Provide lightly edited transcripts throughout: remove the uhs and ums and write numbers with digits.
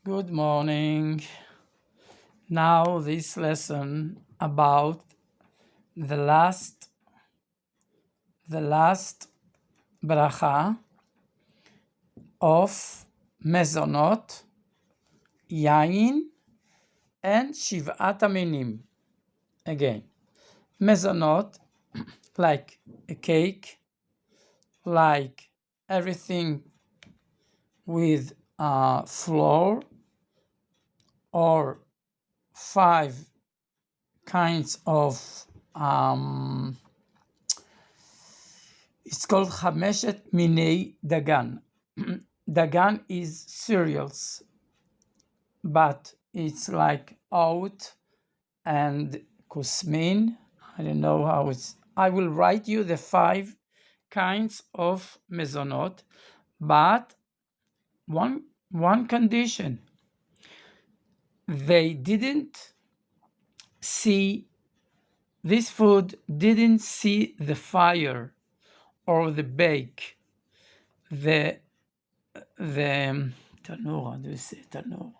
Good morning. Now this lesson about the last bracha of mezonot, yain, and shivat aminim. Again, mezonot like a cake, like everything with flour or 5 kinds of it's called Hameshet Minei Dagan. Dagan is cereals, but it's like oat and kusmin. I don't know how it's. I will write you the 5 kinds of mezonot, but one condition: they didn't see this food didn't see the fire or the bake, the tanur. How do you say tanur?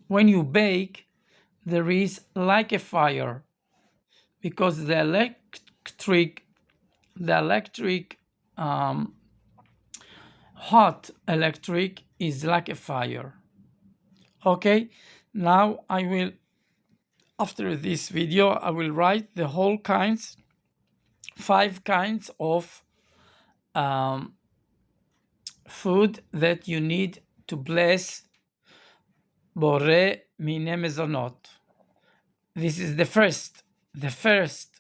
When you bake, there is like a fire because the electric hot electric is like a fire. Okay, now I will, after this video, I will write the whole 5 kinds of food that you need to bless Bore Mine Mezonot. This is the first. The first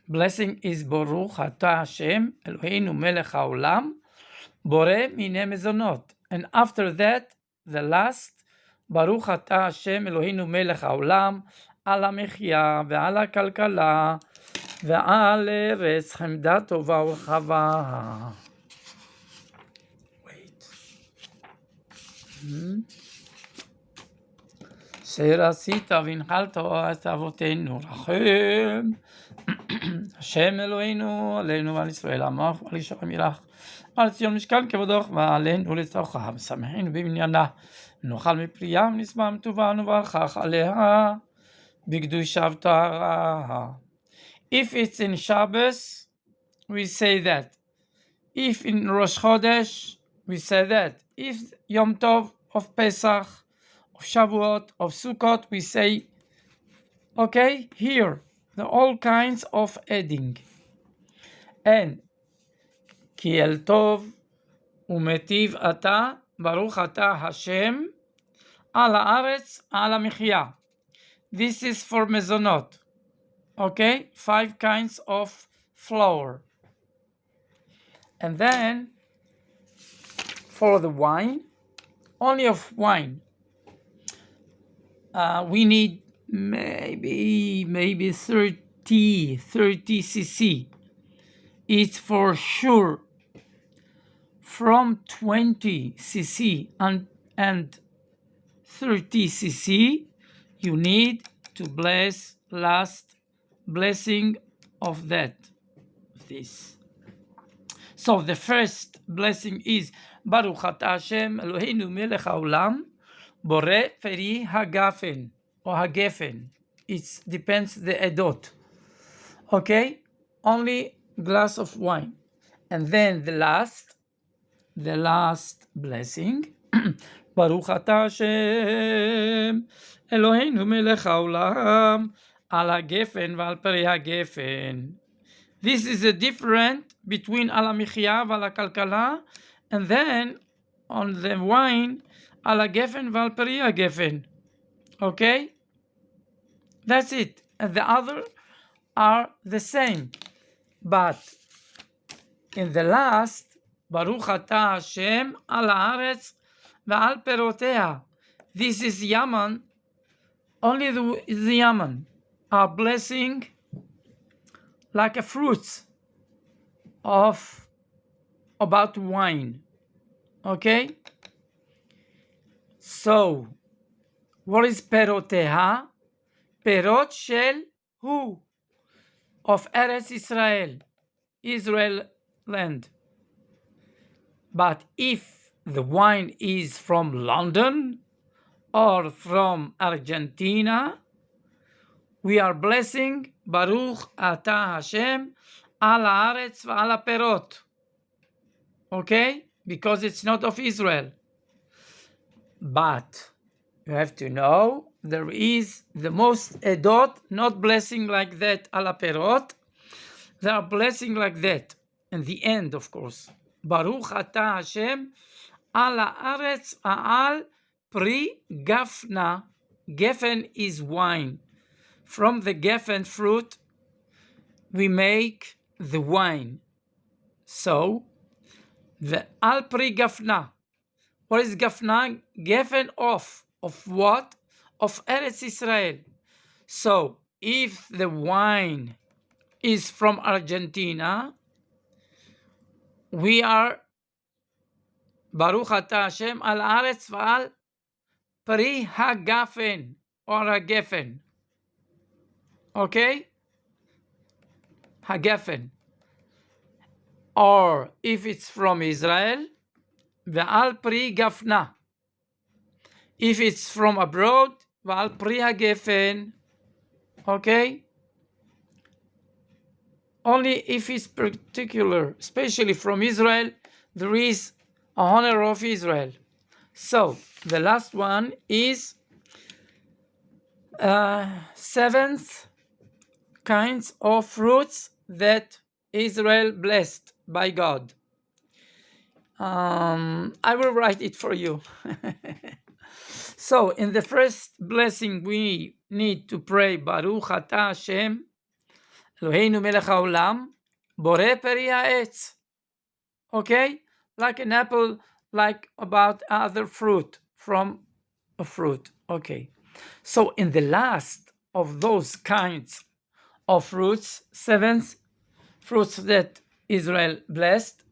blessing is Baruch Ata Hashem Eloheinu Melech Haolam Bore Mine Mezonot. And after that, the last, Baruch Ata Hashem Eloheinu Melech Haolam על המחיה ועל הכלכלה ועל ארץ חמדה טובה ורחבה. שעשית והנחלת את אבותינו רחם השם אלוהינו עלינו ועל ישראל עמך ועל ישועם ירח ועל ציון משכן כבודך ועלינו לתוכה ושמחנו במניינה ונאכל מפריה ונשבע מטובה ונברכך עליה בקדושה וטהרה. If it's in Shabbos, we say that. If in Rosh Chodesh, we say that. If Yom Tov of Pesach, of Shavuot, of Sukkot, we say, okay, here, all kinds of adding. And כי אל טוב ומטיב אתה, ברוך אתה השם, על הארץ, על המחיה. This is for mezonot. Okay, 5 kinds of flour. And then, for the wine, only of wine, we need maybe 30 cc. It's for sure from 20 cc and 30 cc. You need to bless last blessing of this. So the first blessing is Baruch Ata Hashem Eloheinu Melech Haolam Bore Peri Hagafen or Hagefen. It depends the edot. Okay, only glass of wine, and then the last blessing. Baruch Ata Hashem Eloheinu Melech Haolam Al Hagefen Val Peri Hagefen. This is a different between Al HaMichya Val HaKalkala, and then on the wine Al HaGefen Val Peri HaGefen. Okay? That's it. And the other are the same. But in the last, Baruch Ata Hashem Al Haaretz Ve'al Perotea. This is Yaman. Only the Yaman are blessing like a fruit of about wine. Okay? So, what is peroteha? Perot shel hu, of Eretz Israel, Israel land. But if the wine is from London or from Argentina, we are blessing Baruch Ata Hashem al haaretz v'al haperot. Okay? Because it's not of Israel. But you have to know there is the most edot not blessing like that al haperot. They are blessing like that. And the end, of course. Baruch Ata Hashem al haaretz v'al pri gafna. Geffen is wine. From the geffen fruit, we make the wine. So, the al pri gafna. What is gafna? Geffen of what? Of Eretz Israel. So, if the wine is from Argentina, we are Baruch Ata Hashem al haaretz v'al pri hagafen or hagefen. Okay? Hagefen. Or if it's from Israel, ve'al pri gafna. If it's from abroad, ve'al pri hagefen. Okay? Only if it's particular, especially from Israel, there is a honor of Israel. So, the last one is seventh kinds of fruits that Israel blessed by God. I will write it for you. So, in the first blessing, we need to pray Baruch Ata Hashem Eloheinu melech haolam borei peri ha'etz. Okay? Like an apple, like about other fruit, from a fruit. Okay. So, in the last of those kinds of fruits, seventh fruits that Israel blessed,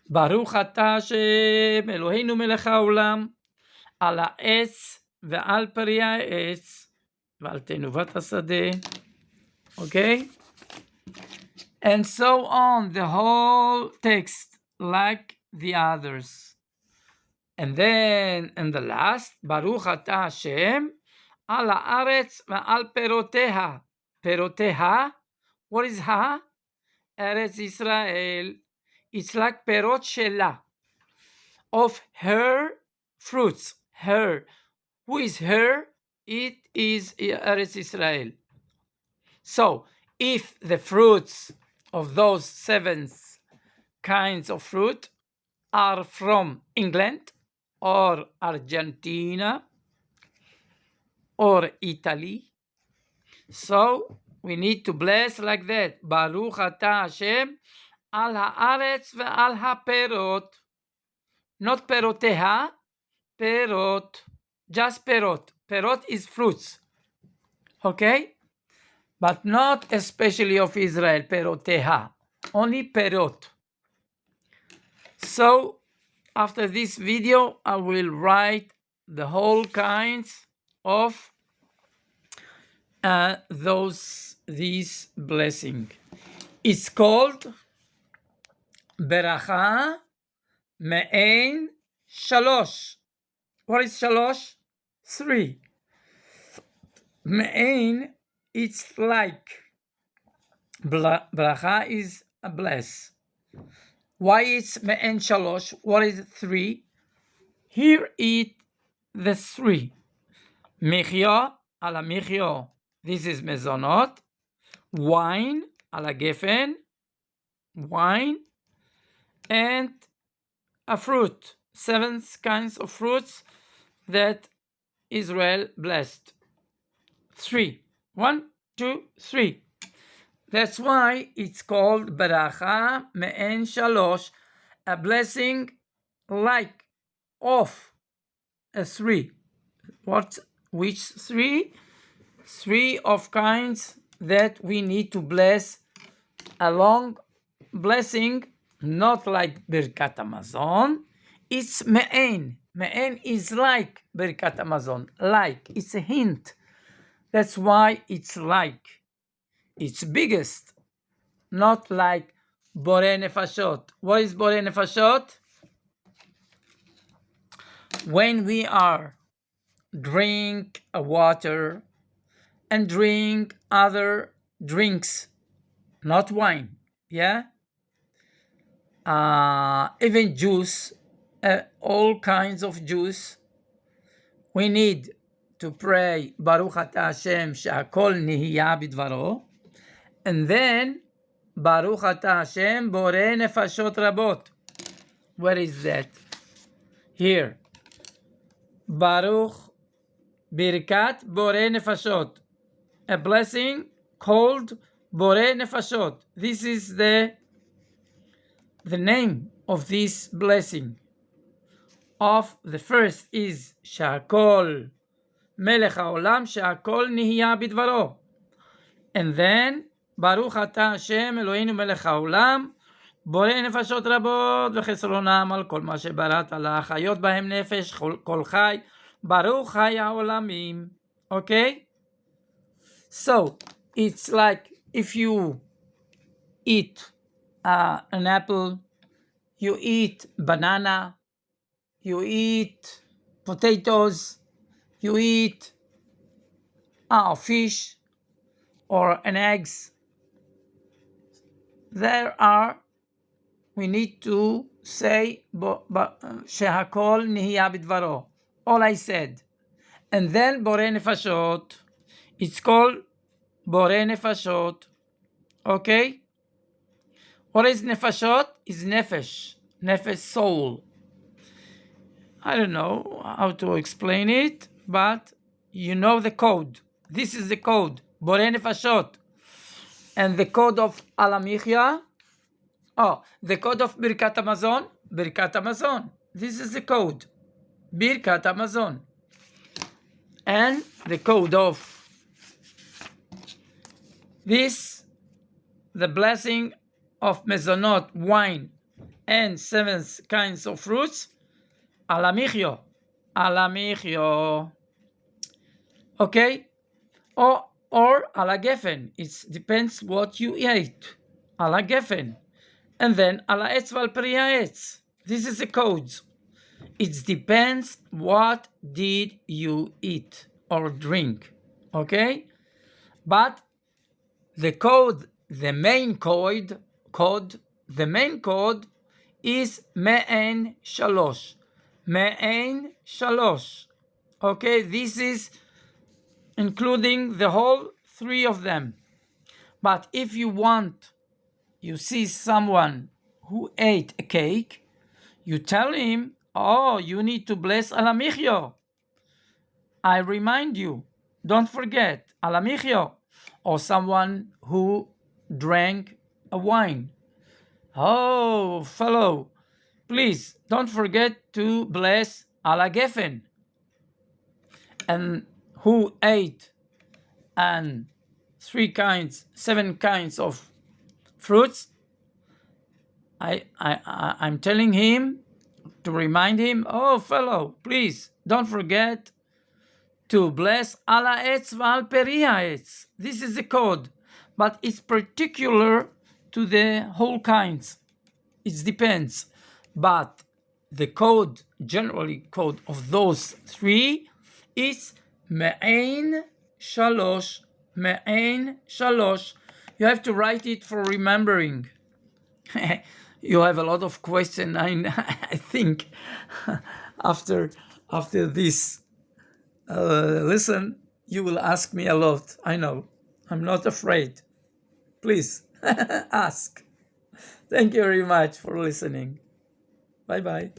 Baruch Ata Hashem Eloheinu melech haolam al ha'etz ve'al peri ha'etz ve'al tenuvat hasadeh. Okay? And so on, the whole text, like the others. And then, in the last, Baruch Ata Hashem al haaretz ve'al peroteha. Peroteha, what is ha? Eretz Israel. It's like perot shela, of her fruits. Her. Who is her? It is Eretz Israel. So, if the fruits of those seven kinds of fruit are from England or Argentina or Italy, so we need to bless like that. Baruch Ata Hashem al haaretz ve'al haperot. Not peroteha, perot. Just perot. Perot is fruits. Okay? But not especially of Israel, peroteha. Only perot. So, after this video, I will write the whole kinds of these blessing. It's called Beracha MeAiyn Shalosh. What is Shalosh? 3. MeAiyn, it's like. Beracha is a bless. Why it's MeAiyn Shalosh? What is 3? Here is the 3. Michyo ala michyo. This is mezonot. Wine ala gefen. Wine. And a fruit. 7 kinds of fruits that Israel blessed. 3. 1, 2, 3. That's why it's called Beracha MeAiyn Shalosh, a blessing like of a 3. Which 3? 3 of kinds that we need to bless, a long blessing, not like Birkat Hamazon. It's MeAiyn. MeAiyn is like Birkat Hamazon. Like. It's a hint. That's why it's like. It's biggest. Not like Borei Nefashot. What is Borei Nefashot? when we are drink water and drink other drinks, not wine, yeah? Even juice, all kinds of juice, we need to pray Baruch Ata Hashem she'akol nihiya bidvaro, and then Baruch Ata Hashem borei nefashot rabot. Where is that? Here. Baruch Birkat borei nefashot. A blessing called borei nefashot. This is the name of this blessing. Of the first is Shakol Melech HaOlam Shakol Nihiya Bidvaro. And then Baruch Ata Hashem Eloheinu Melech HaOlam Borei Nefashot Rabot V'Chesronam Al Kol Ma Shebarat Ala Chayot Bahem Nefesh Kol Chai Baruch Chai HaOlamim. Okay? So it's like if you eat an apple, you eat banana, you eat potatoes, you eat fish or an eggs. We need to say Shehakol Nihiya Bidvaro. All I said. And then Borei Nefashot. It's called Borei Nefashot. Okay? What is Nefashot? Is Nefesh. Nefesh, soul. I don't know how to explain it, but you know the code. This is the code. Borei Nefashot. And the code of Alamichya. The code of Birkat Hamazon. Birkat Hamazon. This is the code. Birkat Hamazon. And the code of this, the blessing of mezonot, wine, and 7 kinds of fruits, alamichyo, okay, or alagefen. It depends what you ate, alagefen, and then alaetz valperiaetz. This is the codes. It depends what did you eat or drink, okay? But the code, the main code is MeAiyn Shalosh. MeAiyn Shalosh. Okay, this is including the whole 3 of them. But if you see someone who ate a cake, you tell him, you need to bless Alamichyo. I remind you, don't forget, Alamichyo. Or someone who drank a wine. Fellow, please don't forget to bless Alagefen. And who ate 7 kinds of fruits, I'm telling him to remind him, fellow, please don't forget to bless ala etz val peria etz. This is the code, but it's particular to the whole kinds. It depends, but the code, generally code of those 3, is MeAiyn Shalosh. MeAiyn Shalosh. You have to write it for remembering. You have a lot of questions. I think after this. Listen, you will ask me a lot. I know. I'm not afraid. Please ask. Thank you very much for listening. Bye-bye.